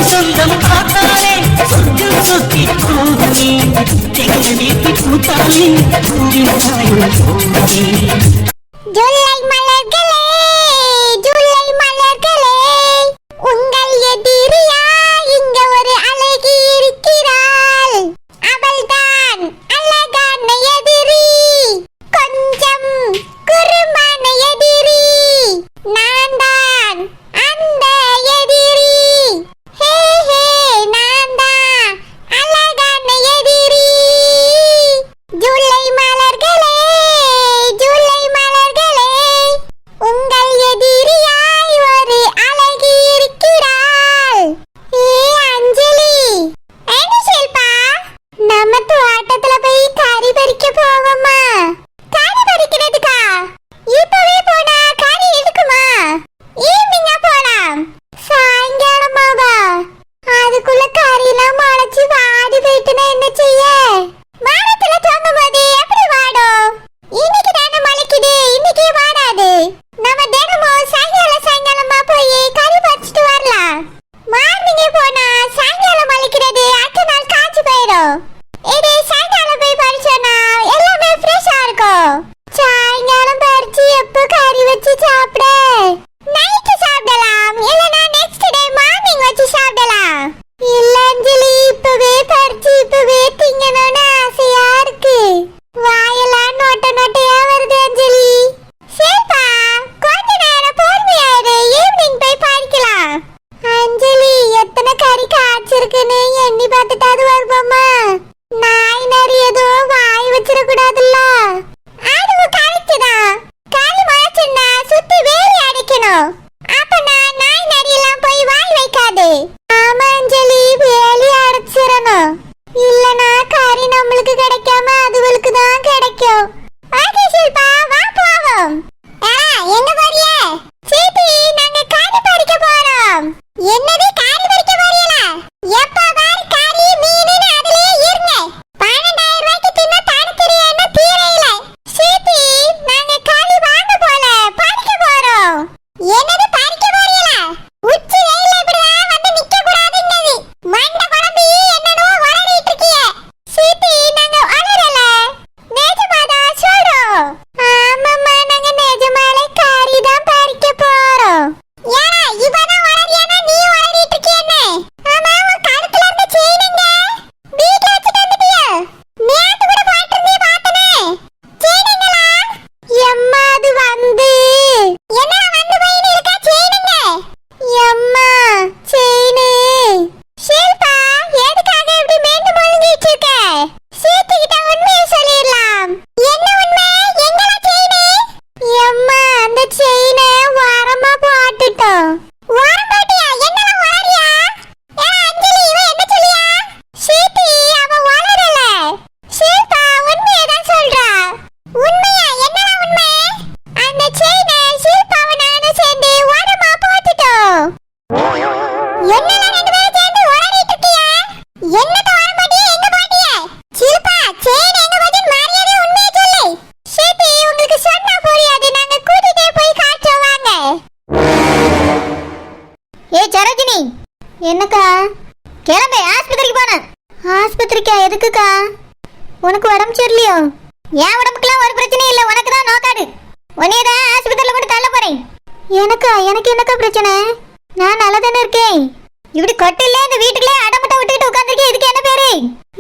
சொந்தம் பார்த்தாலே சொர்க்கம் சுத்தி போகுமே எங்க வீட்டு பூத்தாலே ஜூலை மலர்களே ஜூலை மலர்களே உங்கள் எதிரியா இங்க ஒரு அழகி இருக்கிறாள் அவள்தான் அழகான எதிரி கொஞ்சம் குறுமான எதிரி நான் தான் அந்த எதிரி ஹே ஹே நான் தான் அழகான எதிரி ஜூலை மலர்களே ஜூலை மலர்களே உங்கள் எதிரியாய் ஒரு அழகி இருக்கிறாள் ஏ அஞ்சலி என்ன ஷில்பா நம்ம தோட்டத்துல போய் கறி பறிக்க போவோமா கறி பறிக்கிறதுக்கா இப்பவே போனா கறி இருக்குமா ஈவினிங்கா போலாம் சாயங்காலமாவா அதுக்குள்ள கறியெல்லாம் முளைச்சு வாடி போயிட்டுனா என்ன செய்ய வானத்துல தூங்கும் போது எப்படி வாடும் இன்னைக்கு தானே முளைக்குது இன்னைக்கே வாடாது நம்ம தினமும் சாயங்காலமா போய் கறி பறிச்சுட்டு வரலாம் மார்னிங்கே போனா சாயங்காலம் முளைக்கிறது அடுத்த நாள் காய்ச்சி போயிடும் இது சாயங்காலம் போய் பறிச்சோன்னா எல்லாமே ஃப்ரெஷ்ஷா இருக்கும் சாயங்காலம் பறிச்சு எப்போ கறி வச்சு சாப்பிட நைட்டு சாப்பிடலாம் இல்லனா நெக்ஸ்ட் டே மார்னிங் வச்சு சாப்பிடலாம் இல்ல அஞ்சலி இப்பவே பறிச்சு இப்பவே திங்கணும்னு ஆசையா இருக்கு வாயெல்லாம் நோட்ட நோட்டையா வருது அஞ்சலி சரிப்பா கொஞ்ச நேரம் பொறுமையாயிரு ஈவினிங் போய் பறிக்கலாம் அஞ்சலி எத்தனை கறி காய்ச்சிருக்குன்னு எண்ணி பார்த்துட்டாது வருவோமா நாய் நரி எதுவும் வாய் வச்சிடக்கூடாதுல்ல அதுவும் கரெக்ட் தான் கறி முளைச்சுன்னா சுத்தி வேலி அடிக்கணும் அப்பனா நாய் நரி எல்லாம் போய் வாய் வைக்காது ஆமா அஞ்சலி வேலி அடைச்சிடணும் இல்லனா கறி நம்மளுக்கு கிடைக்காம அதுகளுக்கு தான் கிடைக்கும் ஓகே ஷில்பா வா போவோம் எங்க போறிய சீட்டி நாங்க கறி பறிக்க போறோம் என்னது கறி பறிக்க போறீங்களா எப்ப பாரு கறி மீனுன்னு அதுலயே இருங்க 12,000 ரூபாய்க்கு தின்ன தடுத்துறியேன்னு தீரையில சீட்டி நாங்க கறி வாங்க போல பறிக்க போறோம் என்னது பறிக்க போறீங்களா உச்சி வெயில இப்படிதான் வந்து நிக்க கூடாதுன்னது மண்டை குழம்பி என்னனோ வளரிட்டு இருக்கிய சீட்டி நாங்க வளரல நிஜமாதான் சொல்றோம் ஆமாம்மா நாங்க நிஜமாலே கறி தான் பறிக்க போறோம் ஏன்னா இவதான் வளரியானா நீ வளரிட்டு இருக்கியன்னு ஆமா உன் கழுத்துல இருந்த செயினுங்க வீட்டுல வச்சுட்டு வந்துட்டியா நேத்து கூட போயிட்டு இருந்தே பார்த்தனே செயினுங்களா எம்மா அது வந்து என்ன வந்து போயின்னு இருக்கா செயினுங்க எம்மா செயினு ஷில்பா எதுக்காக இப்படி மேண்டு முழுங்கிட்டு இருக்க சீத்துக்கிட்ட உண்மையை சொல்லிடலாம் என்ன உண்மை எங்கடா செயினு எம்மா அந்த செயினை வாரமா போட்டுட்டோம் வாரம் போட்டியா என்னலாம் வளரியா அஞ்சலி இவ என்ன சொல்லியா சீத்தி அவ வளரல ஷில்பா உண்மையை தான் சொல்றா உண்மையா என்னலாம் உண்மை அந்த செயினை ஷில்பாவை நானும் சேர்ந்து வாரமா போட்டுட்டோம் என்னலாம் ரெண்டு பேரும் சேர்ந்து வளரிட்டு இருக்கியா என்னத்த வர மாட்டியா எங்க போட்டியா ஷில்பா செயின் எங்க போச்சுன்னு மாறியாவே உண்மையை சொல்லு சீத்தி உங்களுக்கு சொன்னா புரியாது நாங்க கூட்டிட்டே போய் காட்டுறோம் வாங்க ஏ சரோஜினி என்னக்கா கிளம்பு ஆஸ்பத்திரிக்கு போன ஆஸ்பத்திரிக்கா எதுக்குக்கா உனக்கு உடம்பு சரியில்லையோ என் உடம்புக்குலாம் ஒரு பிரச்சனையும் இல்லை உனக்கு தான் நோக்காடு உன்னையே தான் ஆஸ்பத்திரியில் கூட தள்ள போறேன் எனக்கு என்னக்கா பிரச்சனை நான் நல்லா தானே இருக்கேன் இப்படி கொட்டிலே இந்த வீட்டுக்குள்ளே அடமட்ட விட்டுட்டு உட்காந்துருக்கேன் இதுக்கு என்ன பேரு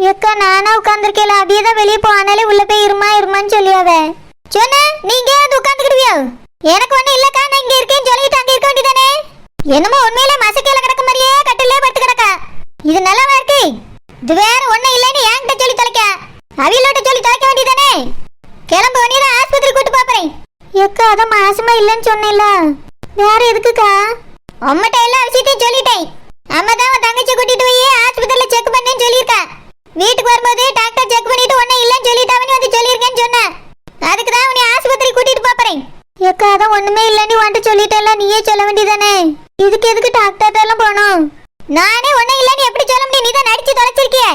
ஏக்கா நானா உட்காந்துருக்கேன் அப்படியே தான் வெளியே போனாலே உள்ள போய் இருமான்னு சொல்லியாவ சொன்ன நீங்க வந்து உட்காந்துக்கிடுவியோ எனக்கு ஒண்ணும் இல்லக்கா நான் இங்க இருக்கேன்னு சொல்லிட்டு அங்க இருக்க வேண்டியதானே என்னமோ உண்மையிலே மசக்கையில கிடக்க மாதிரியே கட்டிலே படுத்து கிடக்கா இது நல்லாவா இருக்கு இது வேற ஒண்ணும் இல்லைன்னு என்கிட்ட சொல்லி தொலைக்க அவியலோட்ட சொல்லி தொலைக்க வேண்டியதானே கிளம்பு உடனே ஆஸ்பத்திரி கூட்டு பாப்பறேன் ஏக்கா அதான் மாசமா இல்லைன்னு சொன்னேன்ல வேற எதுக்குக்கா அம்மட்ட எல்லா விஷயத்தையும் சொல்லிட்டேன் அம்மா தான் உன் தங்கச்சி கூட்டிட்டு போய் ஆஸ்பத்திரியில செக் பண்ணேன்னு சொல்லியிருக்கா வீட்டுக்கு வரும்போது டாக்டர் செக் பண்ணிட்டு ஒன்னும் இல்லைன்னு சொல்லிட்டாவன்னு வந்து சொல்லியிருக்கேன்னு சொன்னேன் அதுக்கு தான் உன்னை ஆஸ்பத்திரி கூட்டிட்டு போறேன் ஏக்கா அதான் ஒண்ணுமே இல்லைன்னு வந்துட்டு சொல்லிட்டேன்ல நீயே சொல்ல வேண்டியதானே இதுக்கு எதுக்கு டாக்டர் எல்லாம் போனோம் நானே ஒன்னும் இல்லைன்னு எப்படி சொல்ல முடியும் நீ தான் நடிச்சு தொலைச்சிருக்கிய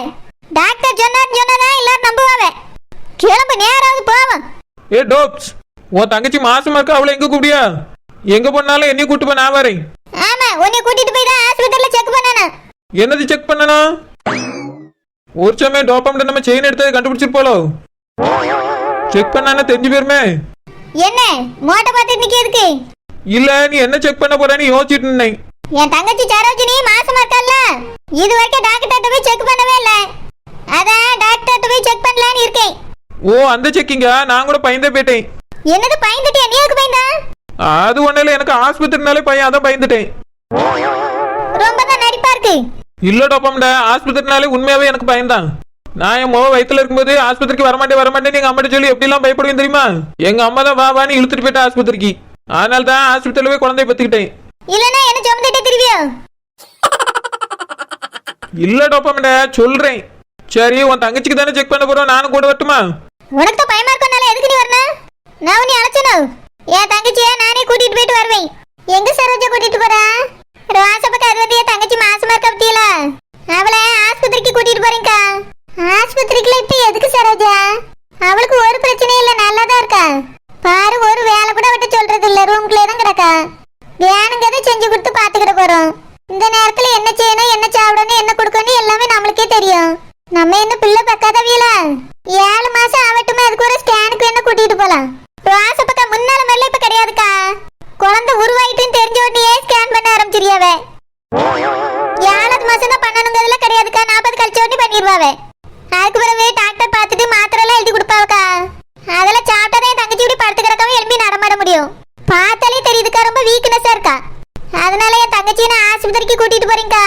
டாக்டர் சொன்னாதான் எல்லாரும் நம்புவாங்க கிளம்பு நேராவது போவோம் ஏ டோப்ஸ் உன் தங்கச்சி மாசமா இருக்கா அவளை எங்க கூப்பிடியா எங்க போனாலும் என்னையும் கூட்டு போய் நான் வரேன் ஆமா உன்னை கூட்டிட்டு போய் தான் ஆஸ்பத்திரியில செக் பண்ணணும் என்னது செக் பண்ணனா? ஒரு சமயம் டோபம்ல நம்ம செயின் எடுத்ததை கண்டுபிடிச்சிருப்போலோ. செக் பண்ணானே தெரிஞ்சு போயிருமே. என்ன மோட்டை பார்த்துட்டு நிக்கிறதுக்கு? இல்ல நீ என்ன செக் பண்ண போறேன்னு யோசிச்சுட்டு இருந்தேன். என் தங்கச்சி சரோஜினி மாசமா இருக்கல்ல, இது வரைக்கும் டாக்டர்கிட்ட போய் செக் பண்ணவே இல்ல. அதான் டாக்டர்கிட்ட போய் செக் பண்ணலான்னு இருக்கேன். ஓ அந்த செக்கிங்கா? நான் கூட பயந்தே போயிட்டேன். என்னது பயந்துட்டியா? நீ எதுக்கு பயந்தா? அது ஒண்ணு இல்ல, எனக்கு ஆஸ்பத்திரினாலே பையன் அதான் பயந்துட்டேன். ரொம்ப தான் நடிப்பா இருக்கு. இல்ல டோப்பம்டா, ஆஸ்பத்திரினாலே உண்மையாவே எனக்கு பயந்தான். நான் என் வயித்துல இருக்கும்போது ஆஸ்பத்திரிக்கு வரமாட்டேன் எங்க அம்மாட்ட சொல்லி எப்படி எல்லாம் பயப்படுவேன் தெரியுமா? எங்க அம்மா தான் வான்னு இழுத்துட்டு போயிட்டா ஆஸ்பத்திரிக்கு. அதனால தான் ஆஸ்பத்திரியில போய் குழந்தைய பத்துக்கிட்டேன். இல்லனா என்ன சுமந்துட்டே திருவியோ? இல்ல டோப்பம்டா சொல்றேன். சரி உன் தங்கச்சிக்கு தானே செக் பண்ண போறோம், நானும் கூட வரட்டுமா? உனக்கு தான் பயமா இருக்கனால எதுக்கு நீ வரணும்? நான் நீ அழைச்சனும் என் தங்கச்சியை நானே கூட்டிட்டு போயிட்டு வருவேன். எங்க சரோஜா கூட்டிட்டு போறா? ரோசப்பக்க அது என் தங்கச்சி மாசமா இருக்க பத்தியில அவளை ஆஸ்பத்திரிக்கு கூட்டிட்டு போறீங்கக்கா. ஆஸ்பத்திரிக்குள்ள இப்ப எதுக்கு சரோஜா? அவளுக்கு ஒரு பிரச்சனையும் இல்ல, நல்லாதான் இருக்கா. பாரு ஒரு வேலை கூட விட்டு சொல்றது இல்ல, ரூம்குள்ளே தான் கிடக்கா. வேணுங்கிறத செஞ்சு கொடுத்து பாத்துக்கிட போறோம். இந்த நேரத்துல என்ன செய்யணும், என்ன சாப்பிடணும், என்ன கொடுக்கணும் எல்லாமே நம்மளுக்கே தெரியும். நம்ம என்ன பிள்ளை பக்காதவியல? 7 மாசம் ஆகட்டுமே, அதுக்கு ஒரு ஸ்கேனுக்கு என்ன கூட்டிட்டு போலாம். ரோசப்பக்கா முன்னால மேல இப்ப கிடையாதுக்கா. குழந்தை உருவாயிட்டுன்னு தெரிஞ்ச உடனே ஸ்கேன் பண்ண ஆரம்பிச்சிருயாவே. 7வது மாசம் தான் பண்ணணுங்கிறதுல கிடையாதுக்கா. 40 கழிச்ச உடனே பண்ணிடுவாவே. அதுக்கு பிறகு டாக்டர் பார்த்துட்டு மாத்திரை எல்லாம் எழுதி கொடுப்பாவக்கா. அதெல்லாம் சாப்பிட்டாதான் என் தங்கச்சி இப்படி படுத்து கிடக்காம எழுப்பி நடமாட முடியும். பார்த்தாலே தெரியுதுக்கா ரொம்ப வீக்னஸா இருக்கா. அதனால என் தங்கச்சியை நான் ஆஸ்பத்திரிக்கு கூட்டிட்டு போறேன்க்கா.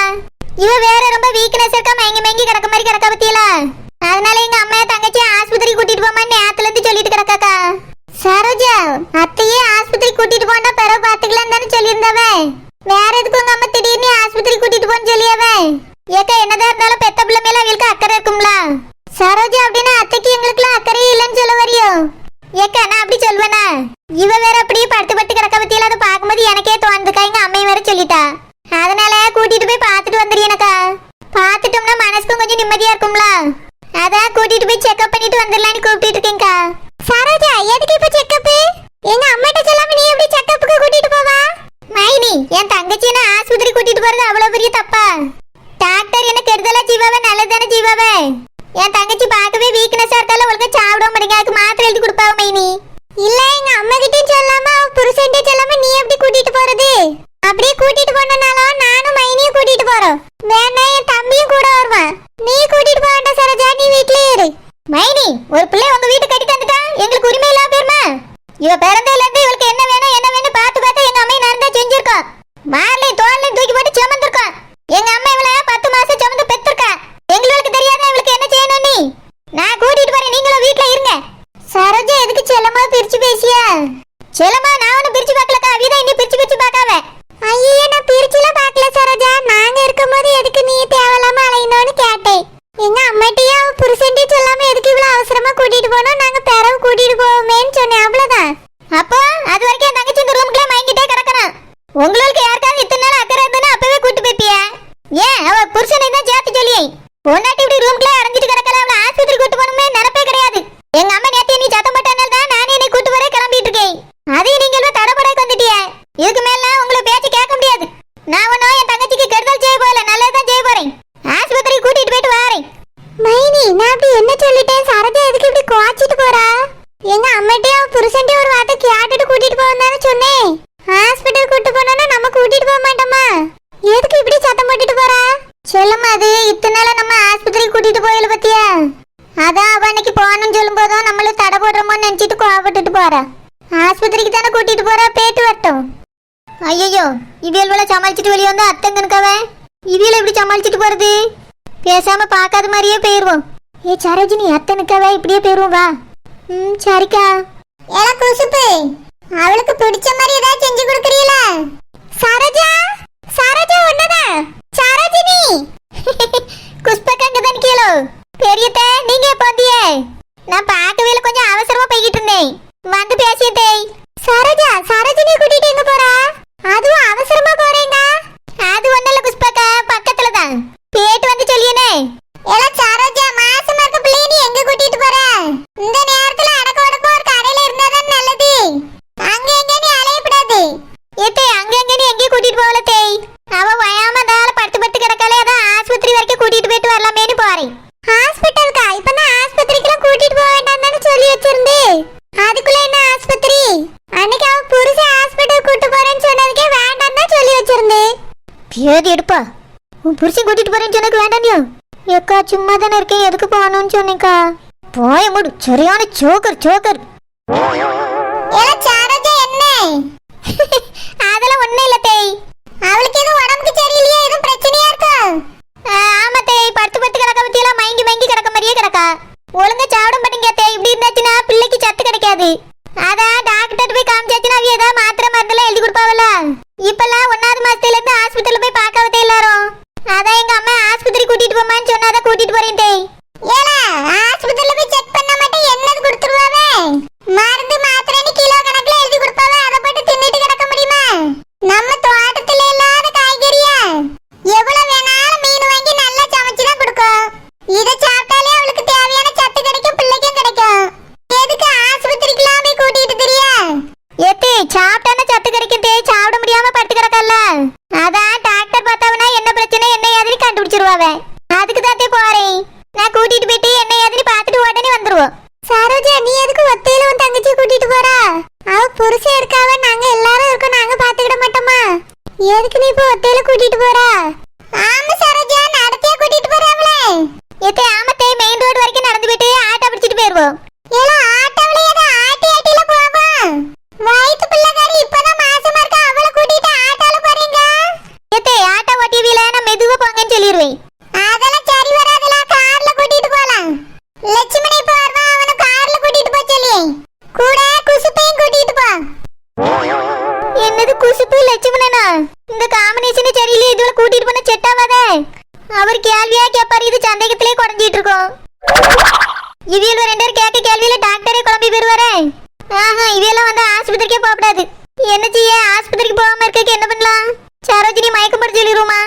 இவ வேற ரொம்ப வீக்னஸ் இருக்கா, மயங்கி கிடக்க மாதிரி கிடக்க பத்தியில. அதனால எங்க அம்மா தங்கச்சியை ஆஸ்பத்திரிக்கு கூட்டிட்டு போமா நேரத்துல இருந்து சொல்லிட்டு கிடக்காக்கா. சரோஜா அத்தையே ஆஸ்பத்திரி கூட்டிட்டு போனா பிறகு பாத்துக்கலாம் தானே சொல்லியிருந்தாவே. வேற எதுக்கு உங்க அம்மா திடீர்னு ஆஸ்பத்திரி கூட்டிட்டு போன்னு சொல்லியாவே? ஏக்கா என்னதான் இருந்தாலும் பெத்த பிள்ளை மேல அவங்களுக்கு அக்கறை இருக்கும்ல. சரோஜா அப்படின்னா அத்தைக்கு எங்களுக்குலாம் அக்கறையே இல்லைன்னு சொல்ல வரையோ? ஏக்கா நான் அப்படி சொல்வேனா? இவ வேற அப்படியே படுத்து கிடக்க பத்தியில அதை பார்க்கும்போது எனக்கே தோணுதுக்கா. எங்க அம்மையை வேற சொல்லிட்டா. அதனால கூட்டிட்டு போய் பார்த்துட்டு வந்துடுறேனக்கா. பார்த்துட்டோம்னா மனசுக்கும் கொஞ்சம் நிம்மதியா இருக்கும்ல. அதான் கூட்டிட்டு போய் செக்அப் பண்ணிட்டு வந்துடலான்னு கூப்பிட்டு இருக்கேன்க்கா. சரோஜா எதுக்கு இப்ப செக்அப்? எங்க அம்மாட்ட சொல்லாம நீ எப்படி செக்அப்புக்கு கூட்டிட்டு போவா? மைனி என் தங்கச்சியை நான் ஆஸ்பத்திரி கூட்டிட்டு போறது அவ்வளவு பெரிய தப்பா? டாக்டர் என்ன கெடுதலா ஜீவாவே, நல்லதானே ஜீவாவே? என் தங்கச்சி பார்க்கவே வீக்னஸா இருக்கால, ஒழுங்கா சாப்பிட மாட்டேங்க. அதுக்கு மாத்திரை எழுதி கொடுப்பாவ மைனி. இல்ல எங்க அம்மா கிட்டயும் சொல்லாம அவ புருஷன்ட்டே சொல்லாம நீ எப்படி கூட்டிட்டு போறது? அப்படியே கூட்டிட்டு போனாலும் நானும் மைனியும் கூட்டிட்டு போறோம். வேணா என் தம்பியும் கூட வருவான். நீ கூட்டிட்டு போக வேண்டாம் சரோஜா, நீ வீட்லயே இரு. மைனி ஒரு பிள்ளை உங்க வீட்டு கட்டிட்டு வந்துட்டா எங்களுக்கு உரிமை இல்லாம போயிருமா? இவ பிறந்ததுல இருந்து இவளுக்கு என்ன வேணும் பார்த்து எங்க அம்மா நடந்தா செஞ்சிருக்கோம். மார்லையும் தோல்லையும் தூக்கி போட்டு சுமந்துருக்கோம். எங்க அம்மா இவளை 10 மாசம் சுமந்து பெற்றிருக்கா. எங்களுக்கு தெரியாத இவளுக்கு என்ன செய்யணும்? நீ நான் கூட்டிட்டு போறேன், நீங்களும் வீட்டுல இருங்க. சரோஜா எதுக்கு செல்லமா பிரிச்சு பேசியா? செல்லமா நான் ஒன்னும் பிரிச்சு பார்க்கலக்கா. அவிதான் இன்னும் பிரிச்சு பார்க்காவ. ஐயே நான் பிரிச்சுலாம் பார்க்கல சரோஜா. நாங்க இருக்கும்போது எதுக்கு நீ தேவையில்லாம அலையணும்னு கேட்டேன். எங்க அம்மாட்டையும் அவ புருஷன்ட்டையும் சொல்லாம எதுக்கு இவ்வளவு அவசரமா கூட்டிட்டு போனோம், நாங்க பிறகு கூட்டிட்டு போவோமேன்னு சொன்னேன், அவ்வளவுதான். அப்போ அது வரைக்கும் என் தங்கச்சி இந்த ரூம்குள்ளே மயங்கிட்டே கிடக்கணும். உங்களுக்கு யாருக்காவது இத்தனை நாள் அக்கறை இருந்ததுன்னா அப்பவே கூட்டு போய்ப்பியா? ஏன் அவ புருஷனை தான் சேர்த்து சொல்லியே பொன்னாட்டி இப்படி ரூம்குள்ளே அடைஞ்சிட்டு கிடக்கல. அவளை ஆஸ்பத்திரி கூட்டு போகணுமே நினைப்பே கிடையாது. எங்க அம்மா நேற்று நீ சத்தம் போட்டனால தான் நானே என்னை கூட்டு வர கிளம்பிட்டு இருக்கேன். அதையும் நீங்க தடப்படாக்கு வந்துட்டிய. இதுக்கு மேல உங்களை பேச்சு கேட்க முடியாது. நான் ஒன்னும் என் தங்கச்சிக்கு கெடுதல் செய்ய போல, நல்லதுதான் செய்ய போறேன். ஆஸ்பத்திரி கூட்டிட்டு போயிட்டு வரேன். மைனி நான் அப்படி என்ன சொல்லிட்டேன்? சரோஜா எதுக்கு இப்படி கோச்சிட்டு போறா? எங்க அம்மாட்டையும் புருஷன்ட்டையும் ஒரு வார்த்தை கேட்டுட்டு கூட்டிட்டு போவதானே சொன்னேன். ஹாஸ்பிடல் கூட்டு போனா நம்ம கூட்டிட்டு போக மாட்டோமா? எதுக்கு இப்படி சத்தம் போட்டுட்டு போறா? சொல்லுமா அது இத்தனை நாளா நம்ம ஆஸ்பத்திரி கூட்டிட்டு போயில பத்தியா? அதான் அவ அன்னைக்கு போகணும்னு சொல்லும் போதும் நம்மளும் தடை போடுறோமோன்னு நினைச்சிட்டு கோவப்பட்டுட்டு போறா. ஆஸ்பத்திரிக்கு தானே கூட்டிட்டு போறா, பேட்டு வரட்டும். ஐயோ இவியல்வளை சமாளிச்சுட்டு வெளியே வந்து அத்தங்கனுக்காவ இவியல எப்படி சமாளிச்சுட்டு போறது? பேசாம பார்க்காத மாதிரியே போயிருவோம். ஏ சரோஜினி அத்தனுக்காவ இப்படியே போயிருவோம் வா. சரிக்கா. ஏல குசுப்பு அவளுக்கு பிடிச்ச மாதிரி ஏதாவது செஞ்சு கொடுக்கறீல? சரோஜா சரோஜா ஒண்ணதான் சரோஜினி குஸ்பக்கங்க தான் கேளோ. பெரியதே நீங்க எப்ப வந்தியே? நான் பார்க்கவே கொஞ்சம் அவசரமா போய்கிட்டு இருந்தேன், வந்து பேசியதே. சரோஜா சரோஜினி கூட்டிட்டு எங்க போறா? அதுவும் அவசரமா போறேங்க. அது ஒண்ணல்ல குஸ்பக்கா, பக்கத்துல தான் பேட்டு வந்து சொல்லியனே. ஏல சரோஜா மாசமா இருக்க பிள்ளை நீ எங்க கூட்டிட்டு போற? இந்த நேரத்துல அடக்க ஒடக்க ஒரு கடையில இருந்தாதான் நல்லது. அங்க எங்க நீ அலையப்படாது. ஏத்தே அங்க எங்க நீ எங்க கூட்டிட்டு போவல தேய். அவ வயாம தால உன் புருஷன் கூட்டிட்டு போறேன்னு சொன்னக்கு வேண்டாண்டியோ? ஏக்கா சும்மா தானே இருக்கேன், எதுக்கு போகணும்னு சொன்னேக்கா. போய முடு, சரியான சோக்கர் சோக்கர். அதெல்லாம் ஒண்ணும் இல்ல தேய். அவளுக்கு எதுவும் உடம்புக்கு சரியில்லையா, எதுவும் பிரச்சனையா இருக்கா? ஆமா தேய், படுத்து படுத்து கிடக்க பத்தியெல்லாம் மயங்கி மயங்கி கிடக்க மாதிரியே கிடக்கா. ஒழுங்கா சாப்பிட மாட்டேங்க தேய். இப்படி இருந்தாச்சுன்னா பிள்ளைக்கு சத்து கிடைக்காது. அதான் டாக்டர் போய் காமிச்சாச்சுன்னா அவ ஏதாவது மாத்திரை மருந்தெல்லாம் எழுதி கொடுப்பாவல. இப்பெல்லாம் 1வது மாசத்துல இருந்து ஹாஸ்பிட்டல்ல போய் பார்க்கவதே எல்லாரும். அதான் எங்க அம்மா ஆஸ்பத்திரி கூட்டிட்டு போமான்னு சொன்னாதான் கூட்டிட்டு போறேன் தேய். ஏலா ஆஸ்பத்திரியில போய் செக் பண்ண மாட்டே என்னது கொடுத்துருவாவே? மருந்து மாத்திரைன்னு கிலோ கணக்குல எழுதி கொடுப்பாவே. அதை போட்டு தின்னுட்டு கிடக்க முடியுமா? நம்ம தோட்டத்துல இல்லாத காய்கறியா? எவ்வளவு வேணாலும் மீன் வாங்கி நல்லா சமைச்சு தான் கொடுக்கும். இதை சாப்பிட்டாலே அவளுக்கு தேவையான சத்து கிடைக்கும், பிள்ளைக்கும் கிடைக்கும். எதுக்கு ஆஸ்பத்திரிக்குலாம் போய் கூட்டிட்டு தெரியா? ஏத்தே சாப்பிட்டானே சத்து கிடைக்கும் தேய். சாப்பிட முடியாம படுத்து கிடக்கல. அதான் டாக்டர் பார்த்தாவனா என்ன பிரச்சனை என்ன ஏதுன்னு கண்டுபிடிச்சிருவாவே. அதுக்கு தாத்தே போறேன். நான் கூட்டிட்டு போயிட்டு என்ன ஏதுன்னு பார்த்துட்டு உடனே வந்துருவோம். சரோஜா நீ எதுக்கு ஒத்தையில உன் தங்கச்சி கூட்டிட்டு போறா? அவ புருஷன் இருக்காவ, நாங்க எல்லாரும் இருக்கோம், நாங்க பாத்துக்கிட மாட்டோமா? எதுக்கு நீ இப்ப ஒத்தையில கூட்டிட்டு போறா? ஆமா சரோஜா, நடத்தியா கூட்டிட்டு போறாங்களே. ஏத்தே ஆமத்தே, மெயின் ரோடு வரைக்கும் நடந்து போயிட்டு ஆட்டோ பிடிச்சிட்டு போயிருவோம். ஏலா ஆட்டோல ஏதோ ஆட்டி ஆட்டில போவோம். வயித்து பிள்ளைகாரி இப்பதான் மாசமா இருக்கா, அவளை கூட்டிட்டு ஆட்டோல போறீங்க? ஏத்தே ஆட்டோ ஓட்டிவில நான் மெதுவா போங்கன்னு சொல்லிடுவேன். அதெல்லாம் சரி வராதுல, கார்ல கூட்டிட்டு போலாம். லட்சுமணி போறவா, அவனை கார்ல கூட்டிட்டு போ சொல்லி. கூட குசுப்பையும் கூட்டிட்டு போ. என்னது குசுப்பு லட்சுமணனா? இந்த காம்பினேஷன் சரியில்லை, இதுல கூட்டிட்டு போன செட் ஆகாதே. அவர் கேள்வியா கேப்பாரு, இது சந்தேகத்திலே குறைஞ்சிட்டு இருக்கோம். இவியல் ரெண்டு பேர் கேட்க கேள்வியில டாக்டரே குழம்பி போயிருவாரே. ஆஹா, இவையெல்லாம் வந்து ஆஸ்பத்திரிக்கே போகக்கூடாது. என்ன செய்ய, ஆஸ்பத்திரிக்கு போகாம இருக்க என்ன பண்ணலாம்? சரோஜினி மயக்கம் போட்டு சொல்லிடுவோமா?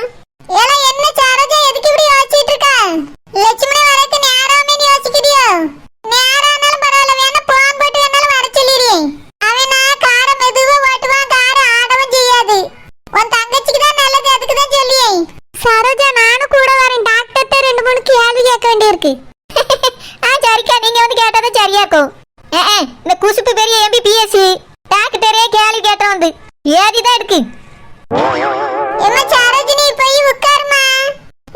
ஏலா என்ன சரோஜா, எதுக்கு இப்படி யோசிச்சிட்டு இருக்க? லட்சுமணி வரக்கு நேராமே நீ யோசிக்கிறியோ? நேரானாலும் பரவாயில்ல, வேணா போன் போட்டு வேணாலும் வர சொல்லிடு. அவனா காரை மெதுவா ஓட்டுவான், காரை ஆடவும் செய்யாது. உன் தங்கச்சிக்கு தான் நல்லது, அதுக்கு தான் சொல்லியே. சரோஜா நானும் கூட வரேன். டாக்டர்கிட்ட 2-3 கேள்வி கேட்க வேண்டியிருக்கு. சரிக்கா, நீங்க வந்து கேட்டாதான் சரியாக்கும். இந்த குசுப்பு பெரிய MBBS டாக்டரே கேள்வி கேட்ட வந்து ஏதிதான் இருக்கு. என்ன சரோஜினி போய் உட்காருமா,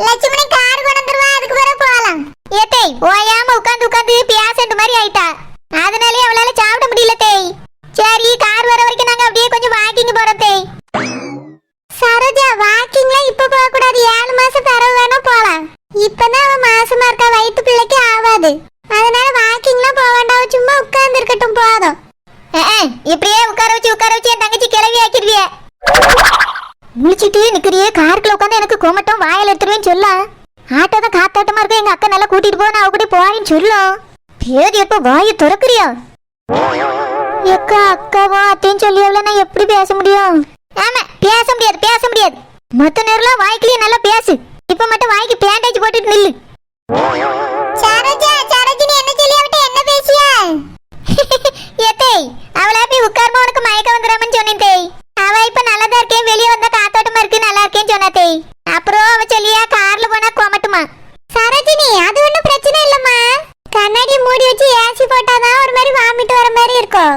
லட்சுமணி கார் கொண்டு வந்துருவா, அதுக்கு பிறகு போலாம். ஏத்தே ஓயாம உட்காந்து உட்காந்து பேசண்ட் மாதிரி ஆயிட்டா, அதனாலே அவளால சாப்பிட முடியல தேய். சரி கார் வர வரைக்கும் நாங்க அப்படியே கொஞ்சம் வாக்கிங் போறோம் தேய். சரோஜா வாக்கிங்லாம் இப்ப போக கூடாது, 7 மாசம் பிறகு வேணா போலாம். இப்பதான் அவ மாசமா இருக்கா, வயிற்று பிள்ளைக்கு ஆகாது. அதனால வாக்கிங்லாம் போக வேண்டாம், சும்மா உட்கார்ந்து இருக்கட்டும் போதும். இப்படியே உட்கார வச்சு என் தங்கச்சி கிளவி ஆக்கிடுவிய. முழிச்சிட்டு நிக்கிறியே, காருக்குள்ள உட்காந்து எனக்கு கோமட்டம் வாயில எடுத்துருவேன்னு சொல்ல. ஆட்டோ தான் காத்தாட்டமா இருக்கும், எங்க அக்கா நல்லா கூட்டிட்டு போன அவ கூட போறேன்னு சொல்லும். பேதி எப்ப வாயை திறக்குறியா? எக்கா அக்காவோ அத்தையும் சொல்லி நான் எப்படி பேச முடியும்? ஆமா பேச முடியாது. மத்த நேரம் வாய்க்குலயே நல்லா பேசு. இப்ப மட்டும் வாய்க்கு பேண்டேஜ் போட்டுட்டு நில்லு. சரோஜினி என்ன சொல்லி அவட்ட என்ன பேசியா? ஏத்தே அவளா போய் உட்கார்மா, உனக்கு மயக்கம் வந்துடாமன்னு சொன்னேன் தேய். அவ இப்ப நல்லதா இருக்கேன், வெளியே வந்தா காத்தோட்டமா இருக்கு, நல்லா இருக்கேன்னு சொன்னா தேய். அப்புறம் அவ சொல்லியா கார்ல போனா கோமட்டுமா. சரோஜினி அது ஒன்றும் பிரச்சனை இல்லம்மா, கண்ணாடி மூடி வச்சு ஏசி போட்டாதான் ஒரு மாதிரி வாமிட்டு வர மாதிரி இருக்கும்.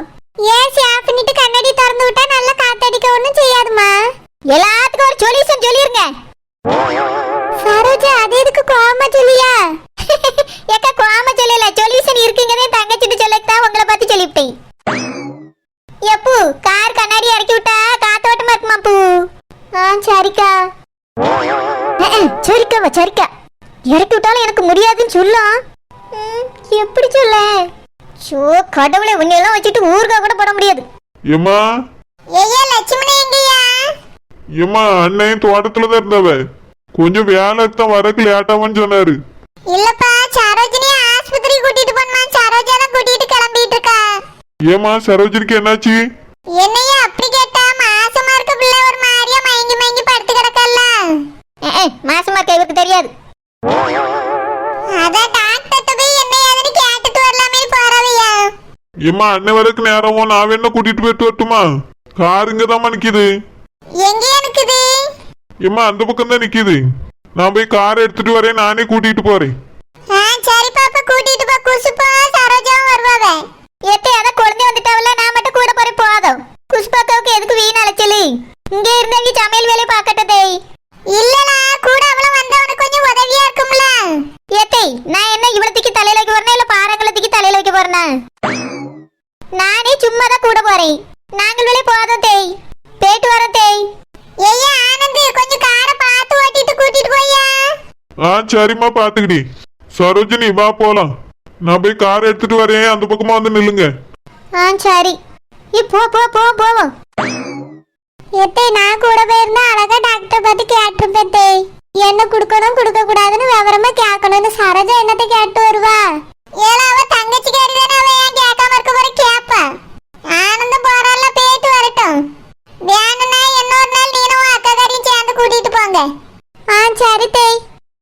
ஏசி ஆஃப் பண்ணிட்டு கண்ணாடி திறந்து விட்டா நல்லா காத்தடிக்க ஒன்றும் செய்யாதுமா. எல்லாத்துக்கும் ஒரு சொல்யூஷன் சொல்லிருங்க. சரோஜா அது எதுக்கு கோமா சொல்லியா? ஏக்கா கோமா சொல்லல, சொல்யூஷன் இருக்குங்கதே தங்கச்சிட்டு சொல்லத்தான் உங்களை பத்தி சொல்லிவிட்டேன். எப்பூ கார் கண்ணாடி இறக்கி விட்டா காத்தோட்டமா இருக்குமா பூ? சரிக்கா. சரிக்கா இறக்கி விட்டாலும் எனக்கு முடியாதுன்னு சொல்லும். எப்படி சொல்ல? சோ கடவுளே, உன்னையெல்லாம் வச்சுட்டு ஊருக்கா கூட போட முடியாது. ஏம்மா ஏய்யா லட்சுமணி எங்கயா? ஏம்மா அண்ணன் தோட்டத்துல தான் இருந்தவ, கொஞ்சம் வேலை தான் வரக்கு லேட்டாவான்னு சொன்னாரு. இல்லப்பா சரோஜினி ஆஸ்பத்திரி கூட்டிட்டு போனா, சரோஜா தான் கூட்டிட்டு கிளம்பிட்டு இருக்கா. ஏம்மா சரோஜினிக்கு என்னாச்சு? என்னையா அப்படி கேட்டா, மாசமா இருக்க பிள்ளை ஒரு மாதிரியா மயங்கி மயங்கி படுத்து கிடக்கல்ல. மாசமா இருக்க இவருக்கு தெரியாது. அதான் டாக்டர்ட்ட போய் என்ன ஏதுன்னு கேட்டுட்டு வரலாமே போறவையா. ஏம்மா அண்ணன் வரக்கு நேரமோ, நான் வேணா கூட்டிட்டு போயிட்டு வரட்டுமா? காருங்க தான் நிக்குது. எங்க இருக்குது? ஏம்மா அந்த பக்கம் தான் நிக்குது, நான் போய் கார் எடுத்துட்டு வரேன், நானே கூட்டிட்டு போறேன். சரி பாப்பா கூட்டிட்டு போ, குசுப்பா சரோஜாவும் வருவாங்க. ஏத்தே அத குழந்தை வந்துட்டாவல, நான் மட்டும் கூட போறேன் போதும். குசுப்பாக்காவுக்கு எதுக்கு வீண் அலைச்சலு? இங்க இருந்தாங்க சமையல் வேலை பார்க்கட்டதே. இல்லனா கூட அவளை சரிம்மா பாத்துக்கிடி. சரோஜினி வா போலாம். நான் போய் கார் எடுத்துட்டு வரேன், அந்த பக்கமா வந்து நில்லுங்க. சரி. போவோம். எத்தே நான் கூட போயிருந்தா அழகா டாக்டர் பார்த்து கேட்டிருப்பேன் தே. என்ன கொடுக்கணும் கொடுக்க கூடாதுன்னு விவரமா கேட்கணும்னு சரோஜா என்னத்தை கேட்டு வருவா? ஏழா அவ தங்கச்சி கேட்டுதானே, அவ ஏன் கேட்காம இருக்க போற கேப்பா. ஆனந்தம் போறால போயிட்டு வரட்டும். வேணும்னா இன்னொரு நாள் நீனும் அக்கா காரையும் சேர்ந்து கூட்டிட்டு போங்க. சரி தே.